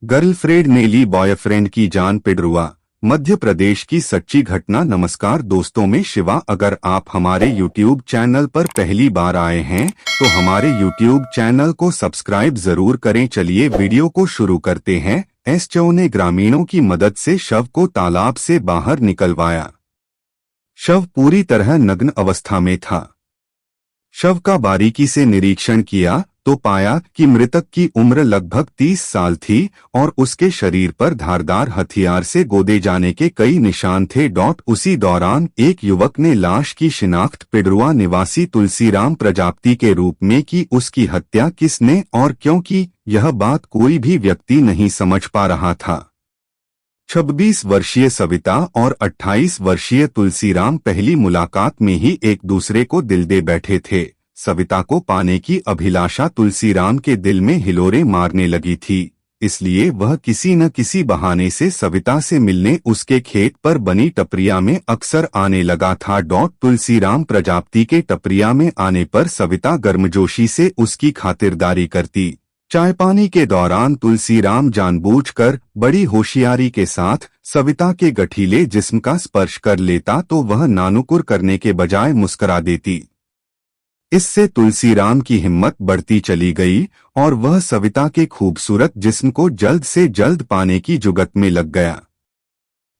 Girlfriend ने ली boyfriend की जान, पिडरुआ मध्य प्रदेश की सच्ची घटना। नमस्कार दोस्तों, मैं शिवा। अगर आप हमारे YouTube चैनल पर पहली बार आए हैं तो हमारे YouTube चैनल को सब्सक्राइब जरूर करें। चलिए वीडियो को शुरू करते हैं। एसएचओ ने ग्रामीणों की मदद से शव को तालाब से बाहर निकलवाया। शव पूरी तरह नग्न अवस्था में था। शव का बारीकी से निरीक्षण किया तो पाया कि मृतक की उम्र लगभग 30 साल थी और उसके शरीर पर धारदार हथियार से गोदे जाने के कई निशान थे। उसी दौरान एक युवक ने लाश की शिनाख्त पिडरुआ निवासी तुलसीराम प्रजापति के रूप में की। उसकी हत्या किसने और क्यों की, यह बात कोई भी व्यक्ति नहीं समझ पा रहा था। 26 वर्षीय सविता और 28 वर्षीय तुलसीराम पहली मुलाकात में ही एक दूसरे को दिल दे बैठे थे। सविता को पाने की अभिलाषा तुलसीराम के दिल में हिलोरे मारने लगी थी, इसलिए वह किसी न किसी बहाने से सविता से मिलने उसके खेत पर बनी टपरिया में अक्सर आने लगा था। तुलसीराम प्रजापति के टपरिया में आने पर सविता गर्मजोशी से उसकी खातिरदारी करती। चाय पानी के दौरान तुलसीराम जानबूझकर बड़ी होशियारी के साथ सविता के गठीले जिस्म का स्पर्श कर लेता तो वह नानुकुर करने के बजाय मुस्कुरा देती। इससे तुलसीराम की हिम्मत बढ़ती चली गई और वह सविता के खूबसूरत जिस्म को जल्द से जल्द पाने की जुगत में लग गया।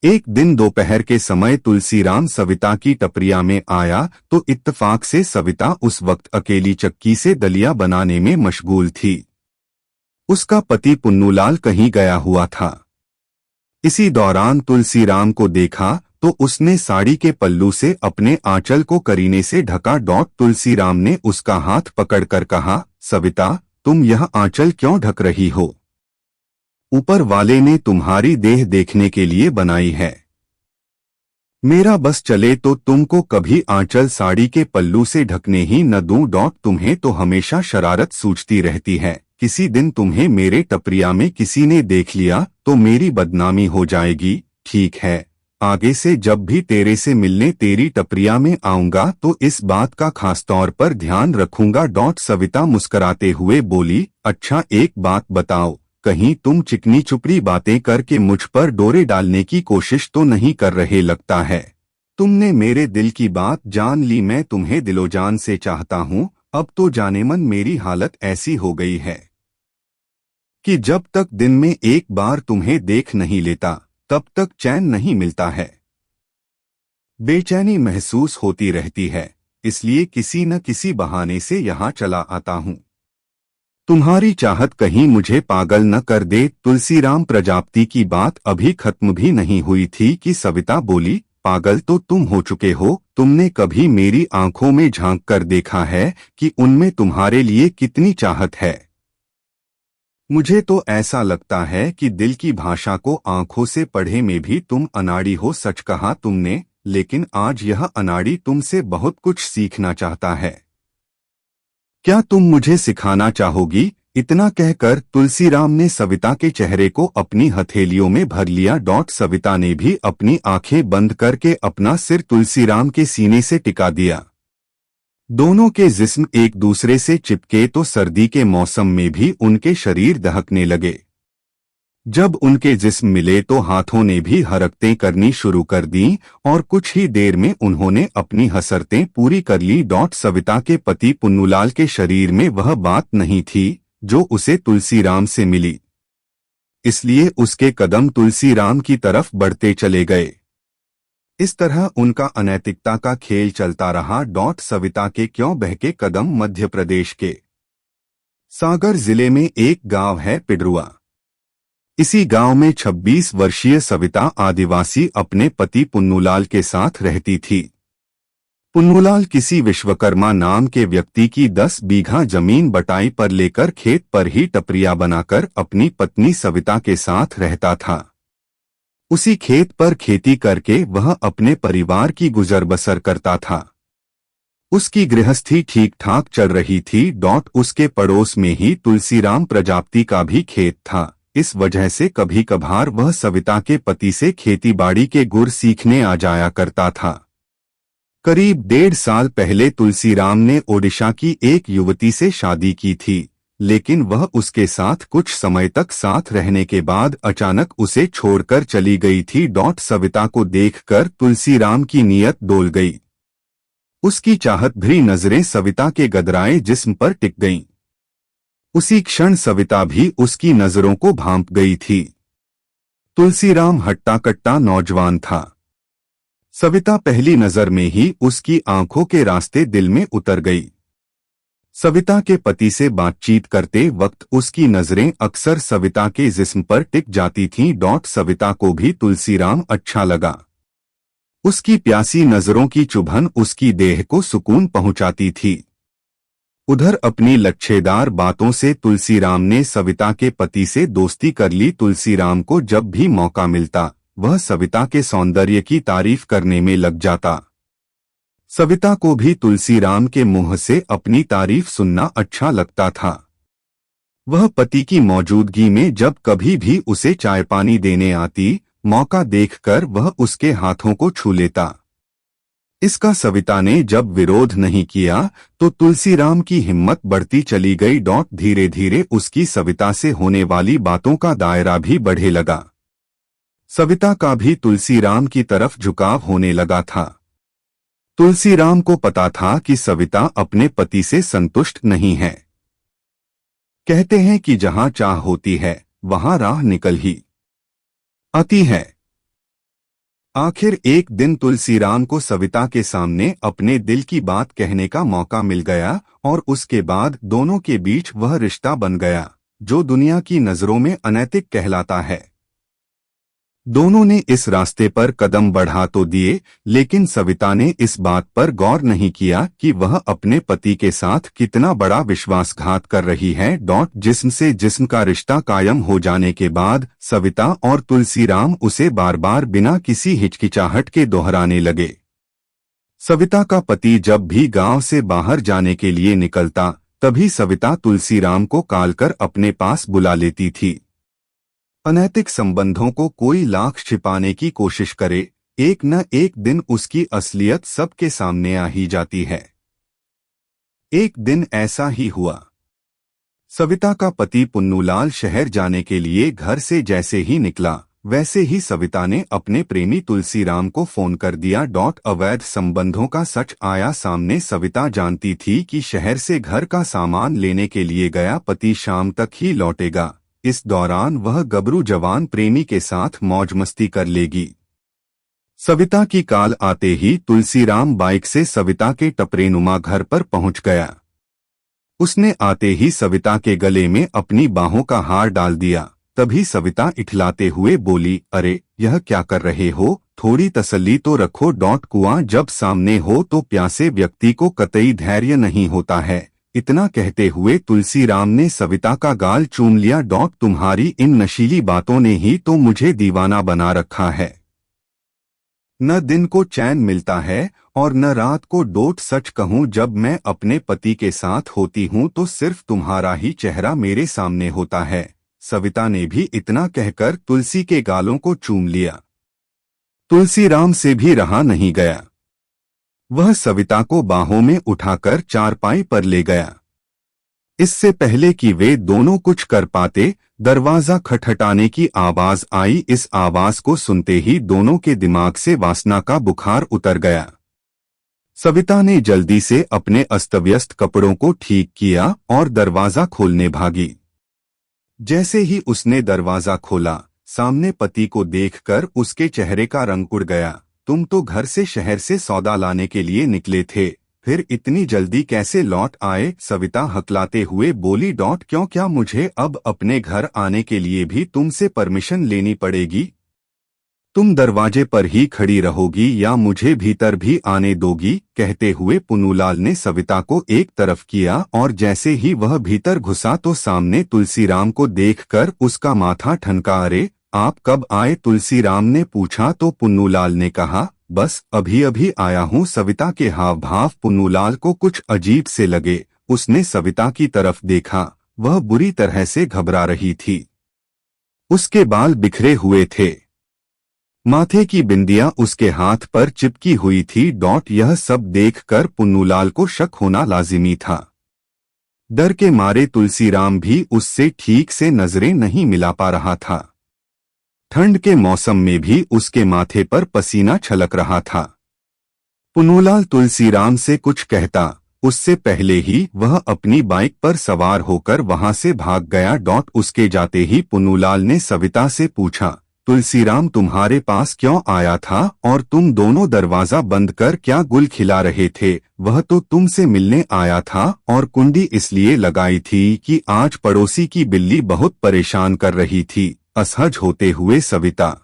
एक दिन दोपहर के समय तुलसीराम सविता की टपरिया में आया तो इत्तेफाक से सविता उस वक्त अकेली चक्की से दलिया बनाने में मशगूल थी। उसका पति पुन्नूलाल कहीं गया हुआ था। इसी दौरान तुलसीराम को देखा तो उसने साड़ी के पल्लू से अपने आंचल को करीने से ढका। तुलसीराम ने उसका हाथ पकड़कर कहा, सविता, तुम यह आंचल क्यों ढक रही हो? ऊपर वाले ने तुम्हारी देह देखने के लिए बनाई है। मेरा बस चले तो तुमको कभी आंचल साड़ी के पल्लू से ढकने ही न दूं। तुम्हें तो हमेशा शरारत सूझती रहती है। किसी दिन तुम्हें मेरे टपरिया में किसी ने देख लिया तो मेरी बदनामी हो जाएगी। ठीक है, आगे से जब भी तेरे से मिलने तेरी टपरिया में आऊंगा तो इस बात का खास तौर पर ध्यान रखूंगा। सविता मुस्कुराते हुए बोली, अच्छा एक बात बताओ, कहीं तुम चिकनी चुपड़ी बातें करके मुझ पर डोरे डालने की कोशिश तो नहीं कर रहे? लगता है तुमने मेरे दिल की बात जान ली। मैं तुम्हें दिलोजान से चाहता हूँ। अब तो जाने मन मेरी हालत ऐसी हो गई है कि जब तक दिन में एक बार तुम्हें देख नहीं लेता तब तक चैन नहीं मिलता है। बेचैनी महसूस होती रहती है, इसलिए किसी न किसी बहाने से यहाँ चला आता हूँ। तुम्हारी चाहत कहीं मुझे पागल न कर दे। तुलसीराम प्रजापति की बात अभी खत्म भी नहीं हुई थी कि सविता बोली, पागल तो तुम हो चुके हो। तुमने कभी मेरी आंखों में झांक कर देखा है कि उनमें तुम्हारे लिए कितनी चाहत है? मुझे तो ऐसा लगता है कि दिल की भाषा को आंखों से पढ़े में भी तुम अनाड़ी हो। सच कहा तुमने, लेकिन आज यह अनाड़ी तुमसे बहुत कुछ सीखना चाहता है। क्या तुम मुझे सिखाना चाहोगी? इतना कहकर तुलसीराम ने सविता के चेहरे को अपनी हथेलियों में भर लिया। सविता ने भी अपनी आंखें बंद करके अपना सिर तुलसीराम के सीने से टिका दिया। दोनों के जिस्म एक दूसरे से चिपके तो सर्दी के मौसम में भी उनके शरीर दहकने लगे। जब उनके जिस्म मिले तो हाथों ने भी हरकतें करनी शुरू कर दी और कुछ ही देर में उन्होंने अपनी हसरतें पूरी कर ली। सविता के पति पुन्नूलाल के शरीर में वह बात नहीं थी जो उसे तुलसीराम से मिली, इसलिए उसके कदम तुलसीराम की तरफ बढ़ते चले गए। इस तरह उनका अनैतिकता का खेल चलता रहा। सविता के क्यों बहके कदम। मध्य प्रदेश के सागर जिले में एक गांव है पिडरुआ। इसी गांव में 26 वर्षीय सविता आदिवासी अपने पति पुन्नूलाल के साथ रहती थी। पुन्नूलाल किसी विश्वकर्मा नाम के व्यक्ति की 10 बीघा जमीन बटाई पर लेकर खेत पर ही टपरिया बनाकर अपनी पत्नी सविता के साथ रहता था। उसी खेत पर खेती करके वह अपने परिवार की गुजर बसर करता था। उसकी गृहस्थी ठीक ठाक चल रही थी। उसके पड़ोस में ही तुलसीराम प्रजापति का भी खेत था। इस वजह से कभी कभार वह सविता के पति से खेतीबाड़ी के गुर सीखने आ जाया करता था। करीब 1.5 साल पहले तुलसीराम ने ओडिशा की एक युवती से शादी की थी। लेकिन वह उसके साथ कुछ समय तक साथ रहने के बाद अचानक उसे छोड़कर चली गई थी। सविता को देखकर तुलसीराम की नीयत डोल गई। उसकी चाहत भरी नजरें सविता के गदराए जिस्म पर टिक गईं। उसी क्षण सविता भी उसकी नजरों को भांप गई थी। तुलसीराम हट्टा कट्टा नौजवान था। सविता पहली नजर में ही उसकी आंखों के रास्ते दिल में उतर गई। सविता के पति से बातचीत करते वक्त उसकी नजरें अक्सर सविता के जिस्म पर टिक जाती थीं। सविता को भी तुलसीराम अच्छा लगा। उसकी प्यासी नजरों की चुभन उसकी देह को सुकून पहुंचाती थी। उधर अपनी लच्छेदार बातों से तुलसीराम ने सविता के पति से दोस्ती कर ली। तुलसीराम को जब भी मौका मिलता वह सविता के सौंदर्य की तारीफ करने में लग जाता। सविता को भी तुलसीराम के मुंह से अपनी तारीफ सुनना अच्छा लगता था। वह पति की मौजूदगी में जब कभी भी उसे चाय पानी देने आती, मौका देखकर वह उसके हाथों को छू लेता। इसका सविता ने जब विरोध नहीं किया तो तुलसीराम की हिम्मत बढ़ती चली गई। धीरे धीरे उसकी सविता से होने वाली बातों का दायरा भी बढ़े लगा। सविता का भी तुलसीराम की तरफ झुकाव होने लगा था। तुलसीराम को पता था कि सविता अपने पति से संतुष्ट नहीं है। कहते हैं कि जहां चाह होती है वहां राह निकल ही आती है। आखिर एक दिन तुलसीराम को सविता के सामने अपने दिल की बात कहने का मौका मिल गया और उसके बाद दोनों के बीच वह रिश्ता बन गया जो दुनिया की नजरों में अनैतिक कहलाता है। दोनों ने इस रास्ते पर कदम बढ़ा तो दिए, लेकिन सविता ने इस बात पर गौर नहीं किया कि वह अपने पति के साथ कितना बड़ा विश्वासघात कर रही है। जिस्म से जिस्म का रिश्ता कायम हो जाने के बाद सविता और तुलसीराम उसे बार बार बिना किसी हिचकिचाहट के दोहराने लगे। सविता का पति जब भी गांव से बाहर जाने के लिए निकलता तभी सविता तुलसीराम को कालकर अपने पास बुला लेती थी। अनैतिक संबंधों को कोई लाख छिपाने की कोशिश करे, एक न एक दिन उसकी असलियत सबके सामने आ ही जाती है। एक दिन ऐसा ही हुआ। सविता का पति पुन्नूलाल शहर जाने के लिए घर से जैसे ही निकला वैसे ही सविता ने अपने प्रेमी तुलसीराम को फोन कर दिया। अवैध संबंधों का सच आया सामने। सविता जानती थी कि शहर से घर का सामान लेने के लिए गया पति शाम तक ही लौटेगा। इस दौरान वह गबरू जवान प्रेमी के साथ मौज मस्ती कर लेगी। सविता की कॉल आते ही तुलसीराम बाइक से सविता के टपरेनुमा घर पर पहुंच गया। उसने आते ही सविता के गले में अपनी बाहों का हार डाल दिया। तभी सविता इठलाते हुए बोली, अरे यह क्या कर रहे हो, थोड़ी तसल्ली तो रखो। कुआं जब सामने हो तो प्यासे व्यक्ति को कतई धैर्य नहीं होता है। इतना कहते हुए तुलसीराम ने सविता का गाल चूम लिया। तुम्हारी इन नशीली बातों ने ही तो मुझे दीवाना बना रखा है। न दिन को चैन मिलता है और न रात को। सच कहूँ जब मैं अपने पति के साथ होती हूँ तो सिर्फ तुम्हारा ही चेहरा मेरे सामने होता है। सविता ने भी इतना कहकर तुलसी के गालों को चूम लिया। तुलसीराम से भी रहा नहीं गया। वह सविता को बाहों में उठाकर चारपाई पर ले गया। इससे पहले कि वे दोनों कुछ कर पाते, दरवाजा खटखटाने की आवाज आई। इस आवाज को सुनते ही दोनों के दिमाग से वासना का बुखार उतर गया। सविता ने जल्दी से अपने अस्तव्यस्त कपड़ों को ठीक किया और दरवाजा खोलने भागी। जैसे ही उसने दरवाजा खोला, सामने पति को देखकर उसके चेहरे का रंग उड़ गया। तुम तो घर से शहर से सौदा लाने के लिए निकले थे, फिर इतनी जल्दी कैसे लौट आए? सविता हकलाते हुए बोली। क्यों, क्या मुझे अब अपने घर आने के लिए भी तुमसे परमिशन लेनी पड़ेगी? तुम दरवाजे पर ही खड़ी रहोगी या मुझे भीतर भी आने दोगी? कहते हुए पुन्नूलाल ने सविता को एक तरफ किया और जैसे ही वह भीतर घुसा तो सामने तुलसीराम को देखकर उसका माथा ठनका। अरे आप कब आए? तुलसीराम ने पूछा तो पुन्नूलाल ने कहा, बस अभी अभी आया हूँ। सविता के हाव भाव पुन्नूलाल को कुछ अजीब से लगे। उसने सविता की तरफ देखा, वह बुरी तरह से घबरा रही थी। उसके बाल बिखरे हुए थे, माथे की बिंदियां उसके हाथ पर चिपकी हुई थी। यह सब देखकर पुन्नूलाल को शक होना लाजिमी था। डर के मारे तुलसीराम भी उससे ठीक से नजरें नहीं मिला पा रहा था। ठंड के मौसम में भी उसके माथे पर पसीना छलक रहा था। पुन्नूलाल तुलसीराम से कुछ कहता उससे पहले ही वह अपनी बाइक पर सवार होकर वहां से भाग गया। उसके जाते ही पुन्नूलाल ने सविता से पूछा, तुलसीराम तुम्हारे पास क्यों आया था और तुम दोनों दरवाजा बंद कर क्या गुल खिला रहे थे? वह तो तुमसे मिलने आया था और कुंडी इसलिए लगाई थी कि आज पड़ोसी की बिल्ली बहुत परेशान कर रही थी। असहज होते हुए सविता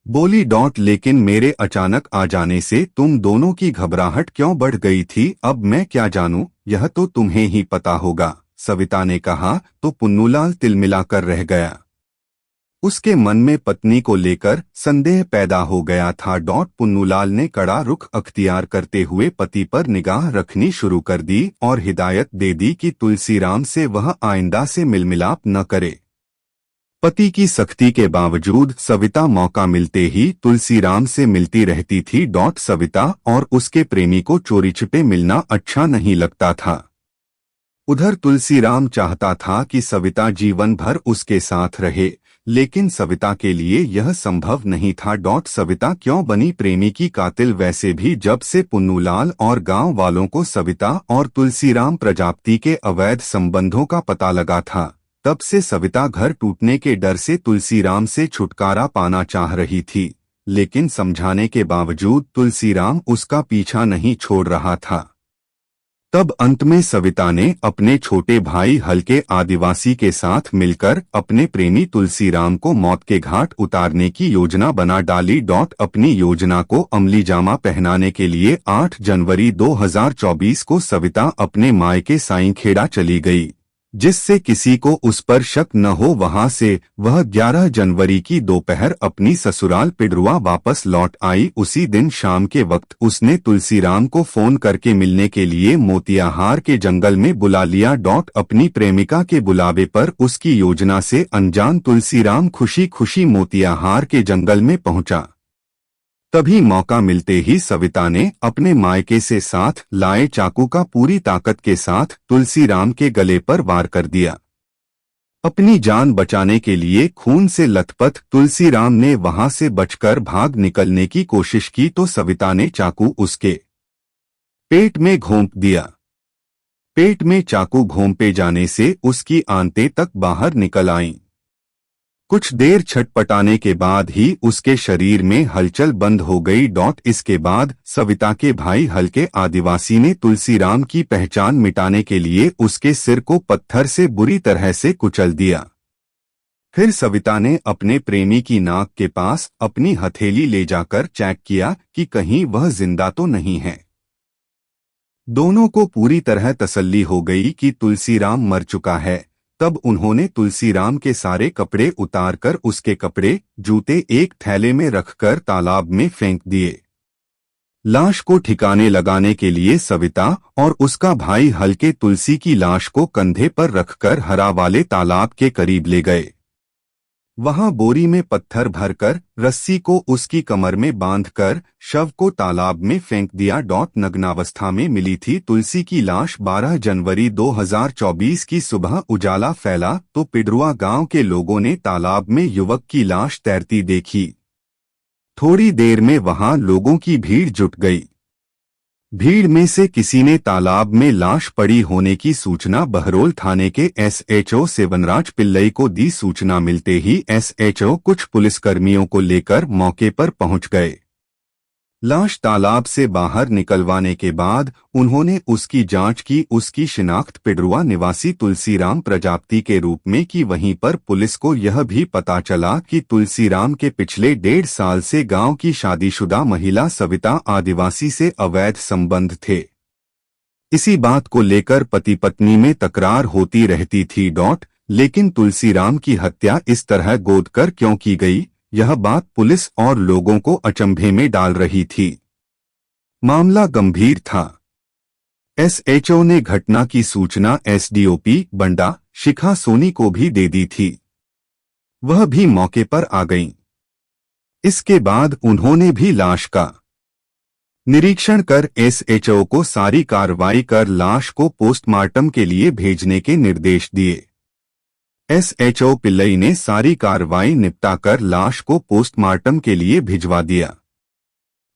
बोली। लेकिन मेरे अचानक आ जाने से तुम दोनों की घबराहट क्यों बढ़ गई थी? अब मैं क्या जानूं, यह तो तुम्हें ही पता होगा, सविता ने कहा। तो पुन्नूलाल तिलमिलाकर रह गया। उसके मन में पत्नी को लेकर संदेह पैदा हो गया था। पुन्नूलाल ने कड़ा रुख अख्तियार करते हुए पति पर निगाह रखनी शुरू कर दी और हिदायत दे दी कि तुलसीराम से वह आइंदा से मिलमिलाप न करे। पति की सख्ती के बावजूद सविता मौका मिलते ही तुलसीराम से मिलती रहती थी। सविता और उसके प्रेमी को चोरी छिपे मिलना अच्छा नहीं लगता था। उधर तुलसीराम चाहता था कि सविता जीवन भर उसके साथ रहे, लेकिन सविता के लिए यह संभव नहीं था। सविता क्यों बनी प्रेमी की कातिल? वैसे भी जब से पुन्नूलाल और गांव वालों को सविता और तुलसीराम प्रजापति के अवैध संबंधों का पता लगा था, तब से सविता घर टूटने के डर से तुलसीराम से छुटकारा पाना चाह रही थी, लेकिन समझाने के बावजूद तुलसीराम उसका पीछा नहीं छोड़ रहा था। तब अंत में सविता ने अपने छोटे भाई हल्के आदिवासी के साथ मिलकर अपने प्रेमी तुलसीराम को मौत के घाट उतारने की योजना बना डाली। अपनी योजना को अमली जामा पहनाने के लिए 8 जनवरी 2024 को सविता अपने मायके साईंखेड़ा चली गई, जिससे किसी को उस पर शक न हो। वहां से वह 11 जनवरी की दोपहर अपनी ससुराल पिडरुआ वापस लौट आई। उसी दिन शाम के वक्त उसने तुलसीराम को फोन करके मिलने के लिए मोतियाहार के जंगल में बुला लिया। अपनी प्रेमिका के बुलावे पर उसकी योजना से अनजान तुलसीराम खुशी खुशी मोतियाहार के जंगल में पहुंचा। तभी मौका मिलते ही सविता ने अपने मायके से साथ लाए चाकू का पूरी ताकत के साथ तुलसीराम के गले पर वार कर दिया। अपनी जान बचाने के लिए खून से लथपथ तुलसीराम ने वहां से बचकर भाग निकलने की कोशिश की तो सविता ने चाकू उसके पेट में घोंप दिया। पेट में चाकू घोंपे जाने से उसकी आंतें तक बाहर निकल आईं। कुछ देर छटपटाने के बाद ही उसके शरीर में हलचल बंद हो गई। इसके बाद सविता के भाई हल्के आदिवासी ने तुलसीराम की पहचान मिटाने के लिए उसके सिर को पत्थर से बुरी तरह से कुचल दिया। फिर सविता ने अपने प्रेमी की नाक के पास अपनी हथेली ले जाकर चेक किया कि कहीं वह जिंदा तो नहीं है। दोनों को पूरी तरह तसल्ली हो गई कि तुलसीराम मर चुका है। तब उन्होंने तुलसीराम के सारे कपड़े उतारकर उसके कपड़े जूते एक थैले में रखकर तालाब में फेंक दिए। लाश को ठिकाने लगाने के लिए सविता और उसका भाई हल्के तुलसी की लाश को कंधे पर रखकर हरा वाले तालाब के करीब ले गए। वहां बोरी में पत्थर भरकर रस्सी को उसकी कमर में बांधकर शव को तालाब में फेंक दिया। नग्नावस्था में मिली थी तुलसी की लाश। 12 जनवरी 2024 की सुबह उजाला फैला तो पिडरुआ गांव के लोगों ने तालाब में युवक की लाश तैरती देखी। थोड़ी देर में वहां लोगों की भीड़ जुट गई। भीड़ में से किसी ने तालाब में लाश पड़ी होने की सूचना बहरोल थाने के SHO सेवनराज पिल्लई को दी। सूचना मिलते ही SHO कुछ पुलिसकर्मियों को लेकर मौके पर पहुंच गए। लाश तालाब से बाहर निकलवाने के बाद उन्होंने उसकी जांच की। उसकी शिनाख्त पिडरुआ निवासी तुलसीराम प्रजापति के रूप में की। वहीं पर पुलिस को यह भी पता चला कि तुलसीराम के पिछले 1.5 साल से गांव की शादीशुदा महिला सविता आदिवासी से अवैध संबंध थे। इसी बात को लेकर पति पत्नी में तकरार होती रहती थी। लेकिन तुलसीराम की हत्या इस तरह गोद कर क्यों की गई, यह बात पुलिस और लोगों को अचंभे में डाल रही थी। मामला गंभीर था। SHO ने घटना की सूचना SDOP बंडा शिखा सोनी को भी दे दी थी। वह भी मौके पर आ गईं। इसके बाद उन्होंने भी लाश का निरीक्षण कर एसएचओ को सारी कार्रवाई कर लाश को पोस्टमार्टम के लिए भेजने के निर्देश दिए। एसएचओ पिल्लई ने सारी कार्रवाई निपटाकर लाश को पोस्टमार्टम के लिए भिजवा दिया।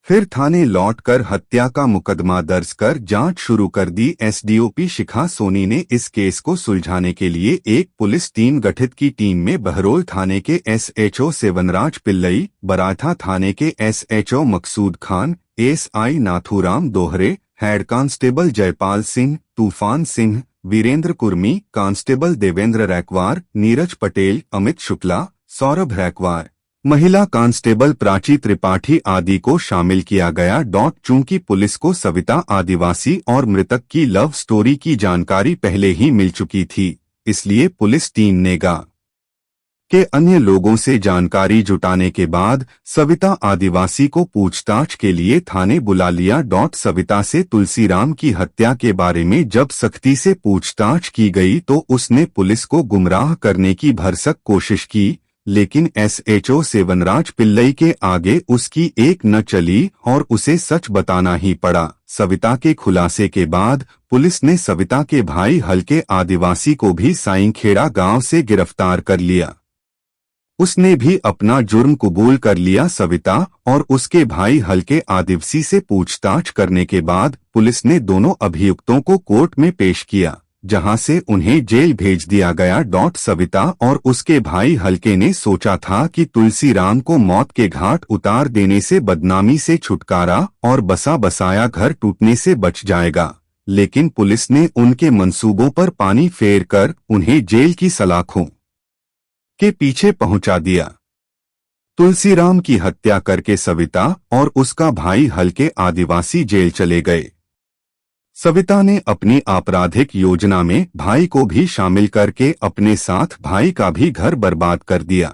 फिर थाने लौटकर हत्या का मुकदमा दर्ज कर जांच शुरू कर दी। एसडीओपी शिखा सोनी ने इस केस को सुलझाने के लिए एक पुलिस टीम गठित की। टीम में बहरोल थाने के एसएचओ सेवनराज पिल्लई, बराठा थाने के एसएचओ मकसूद खान, एएसआई नाथूराम दोहरे, हेड कांस्टेबल जयपाल सिंह, तूफान सिंह, वीरेंद्र कुर्मी, कांस्टेबल देवेंद्र रैकवार, नीरज पटेल, अमित शुक्ला, सौरभ रैकवार, महिला कांस्टेबल प्राची त्रिपाठी आदि को शामिल किया गया। चूंकि पुलिस को सविता आदिवासी और मृतक की लव स्टोरी की जानकारी पहले ही मिल चुकी थी, इसलिए पुलिस टीम ने गा के अन्य लोगों से जानकारी जुटाने के बाद सविता आदिवासी को पूछताछ के लिए थाने बुला लिया। सविता से तुलसीराम की हत्या के बारे में जब सख्ती से पूछताछ की गई तो उसने पुलिस को गुमराह करने की भरसक कोशिश की, लेकिन एसएचओ सेवनराज पिल्लई के आगे उसकी एक न चली और उसे सच बताना ही पड़ा। सविता के खुलासे के बाद पुलिस ने सविता के भाई हल्के आदिवासी को भी साईंखेड़ा गांव से गिरफ्तार कर लिया। उसने भी अपना जुर्म कबूल कर लिया। सविता और उसके भाई हल्के आदिवासी से पूछताछ करने के बाद पुलिस ने दोनों अभियुक्तों को कोर्ट में पेश किया, जहां से उन्हें जेल भेज दिया गया। सविता और उसके भाई हल्के ने सोचा था कि तुलसीराम को मौत के घाट उतार देने से बदनामी से छुटकारा और बसा बसाया घर टूटने से बच जाएगा, लेकिन पुलिस ने उनके मंसूबों पर पानी फेर कर उन्हें जेल की सलाखों के पीछे पहुंचा दिया। तुलसीराम की हत्या करके सविता और उसका भाई हल्के आदिवासी जेल चले गए। सविता ने अपनी आपराधिक योजना में भाई को भी शामिल करके अपने साथ भाई का भी घर बर्बाद कर दिया।